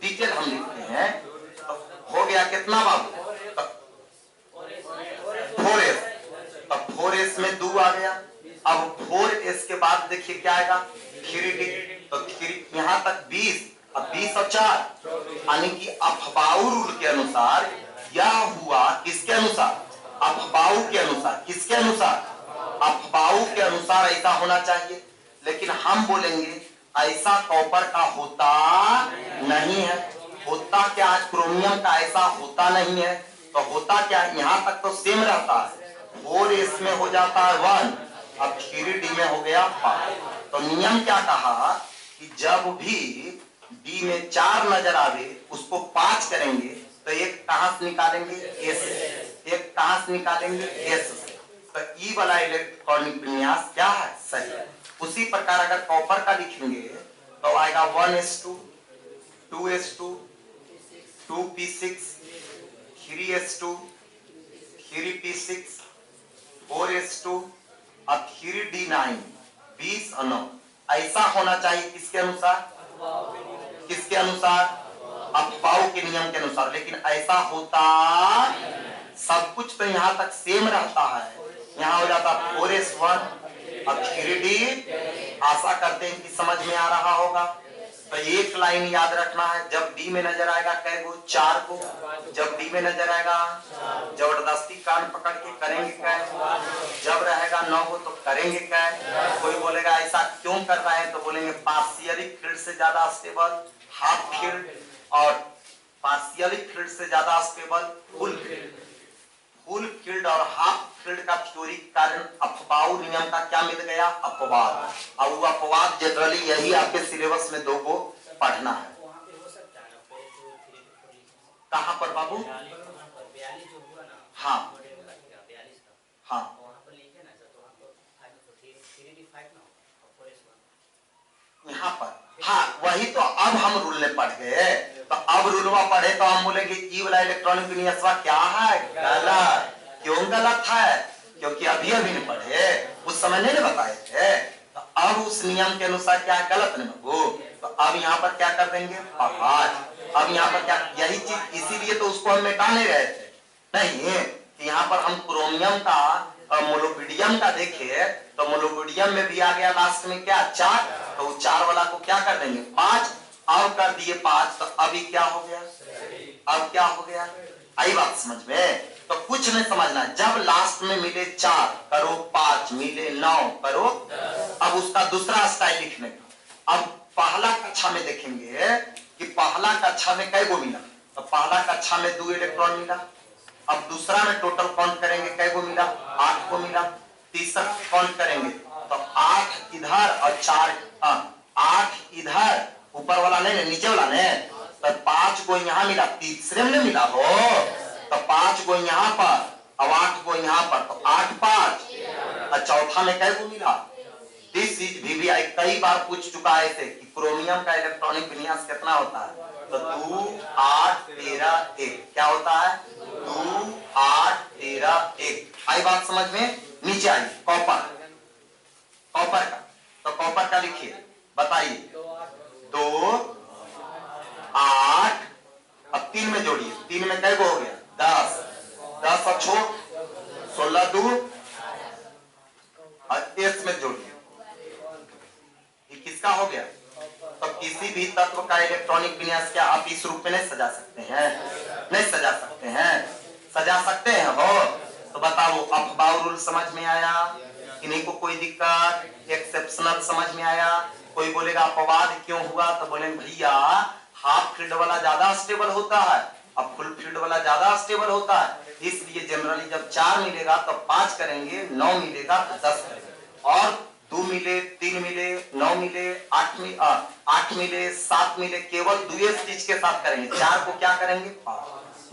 डिटेल हम लिखते हैं। तो हो गया कितना बाबू, 4s, तो 4s में 2 आ गया। अब 4s के बाद देखिए क्या आएगा 3d, तो 3 यहां तक 20, अब 20 और 4, यानी कि अफबाऊ रूल के अनुसार यह हुआ, किसके अनुसार, अफबाऊ के अनुसार, किसके अनुसार, अफबाऊ के अनुसार ऐसा होना चाहिए। लेकिन हम बोलेंगे ऐसा कॉपर का होता नहीं है। होता क्या है, क्रोमियम का ऐसा होता नहीं है। तो होता क्या, यहां तक तो सेम रहता है, 4s में हो जाता है 1, अब 3d में हो गया 5। तो नियम क्या कहा कि जब भी d में 4 नजर आवे उसको 5 करेंगे तो एक कहां से निकालेंगे, s से, एक कहां से निकालेंगे, s से। तो ई वाला इलेक्ट्रॉनिक विन्यास क्या है, सही। उसी प्रकार अगर कॉपर का लिखेंगे तो आएगा 1s2, 2s2, 2p6, 3s2, 3p6, 4s2 और 3d9, 20 और 9। ऐसा होना चाहिए किसके अनुसार, किसके अनुसार, अफबाऊ के नियम के अनुसार। लेकिन ऐसा होता, सब कुछ तो यहां तक सेम रहता है। यहां हो जाता 4s1 और 3d। आशा करते हैं कि समझ में आ रहा होगा। तो एक लाइन याद रखना है, जब डी में नजर आएगा कै गो, 4 को। जब डी में नजर आएगा जबरदस्ती कान पकड़ के करेंगे क्या, जब रहेगा 9 को तो करेंगे क्या। कोई बोलेगा ऐसा क्यों कर रहे हैं, तो बोलेंगे पार्शियली फील्ड से ज्यादा स्टेबल हाफ फील्ड और पार्शियली फील्ड से ज्यादा stable full field. Full field और हाफ फील्ड का थ्योरी के कारण अफबाऊ नियम का क्या मिल गया, अपवाद। और वो अपवाद जनरली यही आपके सिलेबस में 2 को पढ़ना है। कहां पर बाबू, हाँ हाँ यहाँ पर, हाँ वही तो। अब हम रूल ने पढ़ गए, तो अब रूलवा पढ़े तो हम बोलेंगे ई वाला इलेक्ट्रॉनिक विन्यासवा क्या है, गलत। क्यों गलत है, क्योंकि अभी अभी नहीं पढ़े, उस समय नहीं बताए थे। तो अब उस नियम के अनुसार क्या है, गलत नहीं बाबू। तो अब यहाँ पर क्या कर देंगे, अपवाद। अब यहाँ पर क्या, यही चीज, इसीलिए तो उसको हम मिटा नहीं रहे थे। नहीं कि यहाँ पर हम क्रोमियम का और मोलोबिडियम का देखे तो मोलोबिडियम में भी आ गया लास्ट में क्या, 4। तो 4 वाला को क्या कर देंगे, 5। अब कर दिए 5, तो अभी क्या हो गया, अब क्या हो गया, आई बात समझ में। तो कुछ नहीं समझना, जब लास्ट में मिले 4 करो 5, मिले 9 करो। अब उसका दूसरा स्टाइल लिखने का। अब पहला कक्षा में देखेंगे कि पहला कक्षा में कै गो मिला, तो पहला कक्षा में 2 इलेक्ट्रॉन मिला। अब दूसरा में टोटल काउंट करेंगे कै गो मिला, 8 को मिला। तीसरा काउंट करेंगे तो 8 इधर और 4, 8 इधर, ऊपर वाला नहीं, नीचे वाला नहीं। तो 5 को यहाँ मिला, तीसरे में मिला हो तो 5 को यहाँ पर और 8 को यहाँ पर, तो 8 5 और चौथा में कै गो मिला। दिस इज VVI कई बार पूछ चुका है ऐसे कि क्रोमियम का इलेक्ट्रॉनिक विन्यास कितना होता है, तो 2 8 13 1 क्या होता है, 2 8 13 1। आई बात समझ में। नीचे आइए कॉपर, कॉपर का, तो कॉपर का लिखिए, बताइए 2 8, अब 3 में जोड़िए, 3 में कै गो हो गया, 10, 10 और 6 16 2 और s में जोड़िए, ये किसका हो गया। तो किसी भी तत्व का इलेक्ट्रॉनिक विन्यास क्या आप इस रूप में नहीं सजा सकते हैं, नहीं सजा सकते हैं, सजा सकते हैं हो। तो बताओ अफबाऊ रूल समझ में आया, इन्हीं को कोई दिक्कत, एक्सेप्शनल समझ में आया। कोई बोलेगा अपवाद क्यों हुआ, तो बोलेंगे भैया हाफ फील्ड वाला ज्यादा स्टेबल होता है और फुल फील्ड वाला ज्यादा स्टेबल होता है। इसलिए जनरली जब 4 मिलेगा तो 5 करेंगे, 9 मिलेगा तो 10 करेंगे, और 2 मिले, 3 मिले, 9 मिले, 8 मिले, 7 मिले, केवल 2 चीज के साथ करेंगे। 4 को क्या करेंगे,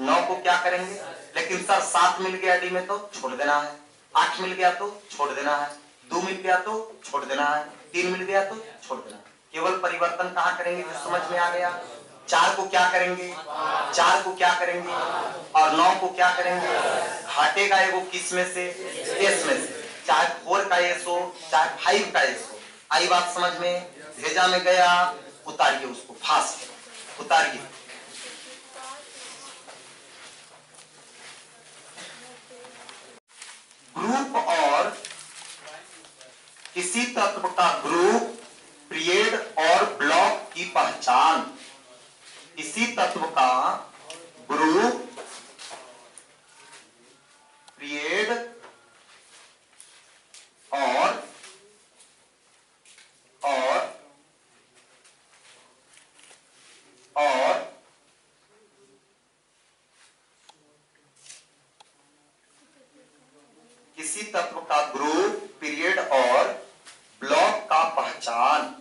9 को क्या करेंगे। लेकिन सर 7 मिल गया डी में तो छोड़ देना है, 8 मिल गया तो छोड़ देना है, 2 मिल गया तो छोड़ देना है, 3 मिल गया तो छोड़ देना है। केवल परिवर्तन कहाँ करेंगे जो समझ में आ गया। 4 को क्या करेंगे, 4 को क्या करेंगे और 9 को क्या करेंगे। हटेगा एगो किस में से, एस में से, चाहे 4 का एस हो चाहे 5 का एस हो। आई बात समझ में। भेजा में गया, उतारिए उसको फास्ट उतारिए। ग्रुप और किसी तत्व का ग्रुप, पीरियड और ब्लॉक की पहचान। किसी तत्व का ग्रुप, पीरियड और किसी तत्व का ग्रुप, पीरियड और ब्लॉक का पहचान।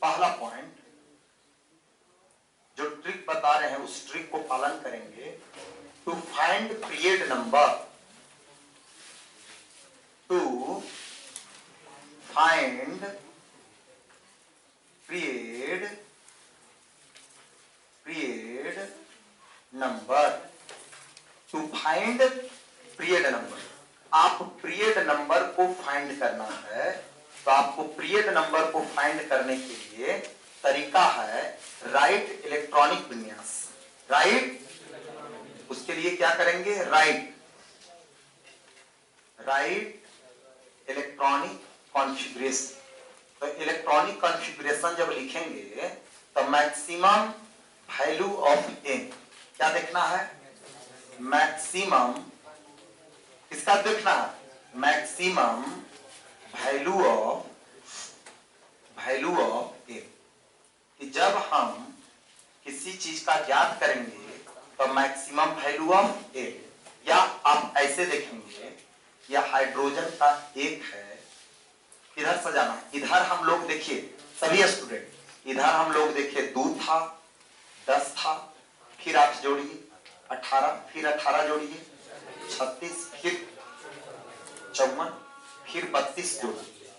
पहला पॉइंट जो ट्रिक बता रहे हैं उस ट्रिक को पालन करेंगे। To find period number, to find period number, to find period number. आप पीरियड नंबर को फाइंड करना है तो आपको पीरियड नंबर को फाइंड करने के लिए तरीका है राइट इलेक्ट्रॉनिक विन्यास। राइट, उसके लिए क्या करेंगे, राइट इलेक्ट्रॉनिक कॉन्फ़िगरेशन। तो इलेक्ट्रॉनिक कॉन्फ़िगरेशन जब लिखेंगे तो मैक्सिमम वैल्यू ऑफ एन क्या देखना है, मैक्सिमम इसका देखना है, मैक्सिमम वैल्यू ऑफ ए। कि जब हम किसी चीज का ज्ञात करेंगे तो मैक्सिमम वैल्यू ऑफ ए, या आप ऐसे देखेंगे या हाइड्रोजन का एक है, इधर सजाना, इधर हम लोग देखिए सभी स्टूडेंट, इधर हम लोग देखिए 2 था, 10 था, फिर 8 जोड़िए 18, फिर 18 जोड़िए 36, फिर 54, फिर 32 जोड़िए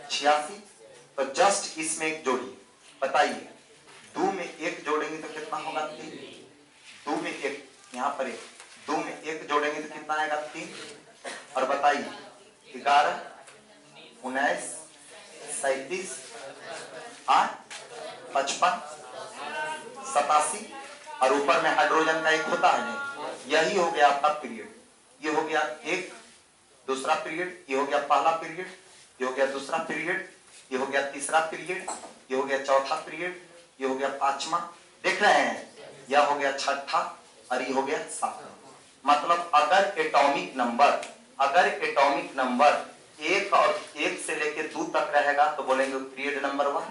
86। तो जस्ट इसमें एक जोड़िए, बताइए 2 में 1 जोड़ेंगे तो कितना होगा, 3। 2 में 1, यहाँ पर 1, 2 में 1 जोड़ेंगे तो कितना आएगा, 3। और बताइए 11, 19, 37, 8, 55, 87, और ऊपर में हाइड्रोजन का एक होता है नहीं। यही हो गया आपका पीरियड। ये हो गया एक दूसरा पीरियड, ये हो गया पहला पीरियड, ये हो गया दूसरा पीरियड, ये हो गया तीसरा पीरियड, ये हो गया चौथा पीरियड, ये हो गया 5वां, देख रहे हैं, यह हो गया 6ठा और ये हो गया 7वां। मतलब अगर एटॉमिक नंबर 1 और 1 से लेके 2 तक रहेगा तो बोलेंगे पीरियड नंबर 1।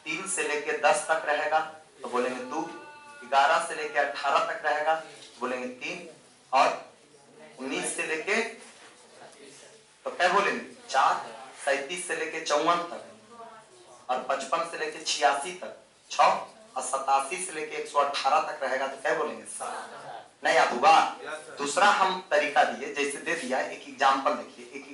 3 से लेके 10 तक रहेगा तो बोलेंगे 2। 11 से लेके 18 तक रहेगा तो बोलेंगे 3। और 19 से लेके तो क्या बोलेंगे 4। 37 से लेके 54 तक और 55 से लेके 86 तक 6, और 87 से लेके 118 तक रहेगा तो क्या बोलेंगे 7। नहीं याद होगा। दूसरा हम तरीका दिए, जैसे दे दिया एक एग्जाम्पल, देखिए एक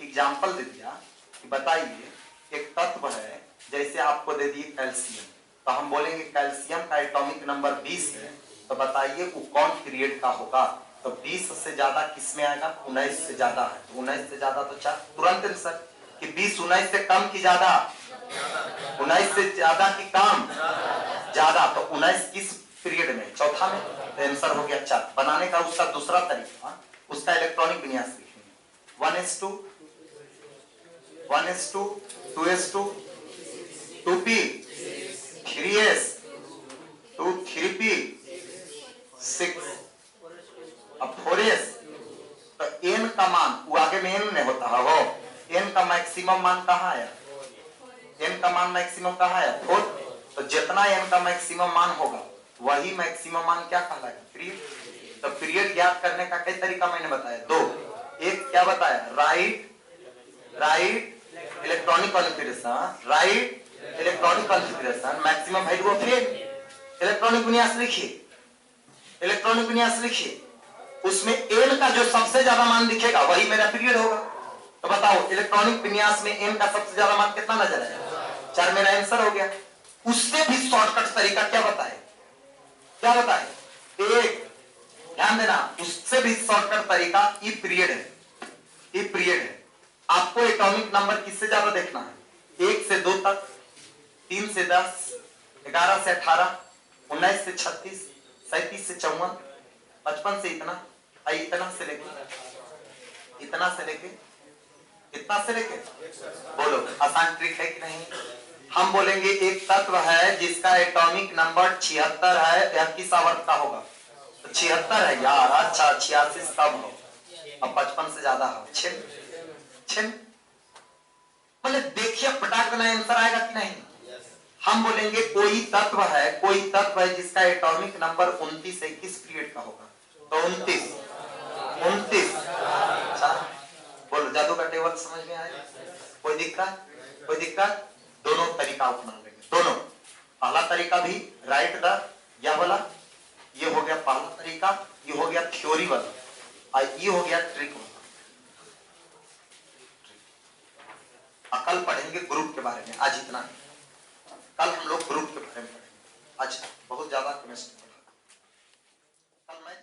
एग्जाम्पल दे दिया कि बताइए एक तत्व है, जैसे आपको दे दिए कैल्शियम, तो हम बोलेंगे कैल्शियम का एटॉमिक नंबर 20 है, तो बताइए वो कौन पीरियड का होगा। तो 20 से ज्यादा किस में आएगा, 19 से ज्यादा है, तो 19 से ज्यादा तो तुरंत आंसर कि 20 19 से कम की ज्यादा, 19 से ज्यादा की कम, ज्यादा, तो 19 किस पीरियड में, चौथा में, तो आंसर हो गया 4। बनाने का उसका दूसरा तरीका, उसका इलेक्ट्रॉनिक विन्यास लिखेंगे 1s2, 1s2, 2s2, 2p, 3s, 2 3p, 6, अब 4s। तो n का मान वो आगे में n नहीं होता है, वो n का मैक्सिमम मान कहाँ आया, n का मान मैक्सिमम कहाँ आया 4। तो जितना n का मैक्सिमम मान होगा वही मैक्सिमम मान क्या कहलाएगा, पीरियड। तो पीरियड ज्ञात करने का कई तरीका मैंने बताया, दो। एक क्या बताया, right electronic configuration, right electronic configuration maximum value of n। Electronic विन्यास लिखिए, इलेक्ट्रॉनिक विन्यास लिखिए, उसमें n का जो सबसे ज्यादा मान दिखेगा वही मेरा पीरियड होगा। तो बताओ इलेक्ट्रॉनिक विन्यास में n का सबसे ज्यादा मान कितना नजर आएगा, 4 मेरा आंसर हो गया। उससे भी शॉर्टकट तरीका क्या बताए, क्या बताए, एक ध्यान देना, उससे भी शॉर्टकट तरीका ई पीरियड है, ई पीरियड है। आपको एटॉमिक नंबर किससे ज्यादा देखना है, 1 से 2 तक, 3 से 10, 11 से 18, 19 से 36, 37 से 54, 55 से इतना, इतना से लेके इतना से लेके इतना से लेके, बोलो आसान ट्रिक है कि नहीं। हम बोलेंगे एक तत्व है जिसका एटॉमिक नंबर 76 है, यह किस आवर्त का होगा, तो 76 है यार, अच्छा 86 से कम हो और 55 से ज्यादा हो, छिन छिन, मतलब देखिए पटाख देना आंसर आएगा कि नहीं। हम बोलेंगे कोई तत्व है, कोई तत्व है जिसका एटॉमिक नंबर 29 है, किस पीरियड का होगा, तो 29 29। अच्छा बोलो, जादू का टेबल समझ में आया, कोई दिक्कत, कोई दिक्कत। दोनों तरीका अपना लेंगे, दोनों। पहला तरीका भी राइट द, यह वाला, ये हो गया पहला तरीका, ये हो गया थ्योरी वाला, और ये हो गया ट्रिक वाला। कल पढ़ेंगे ग्रुप के बारे में, आज इतना ही। कल हम लोग ग्रुप के बारे में पढ़ेंगे, आज बहुत ज्यादा केमिस्ट्री पढ़ा, कल मैं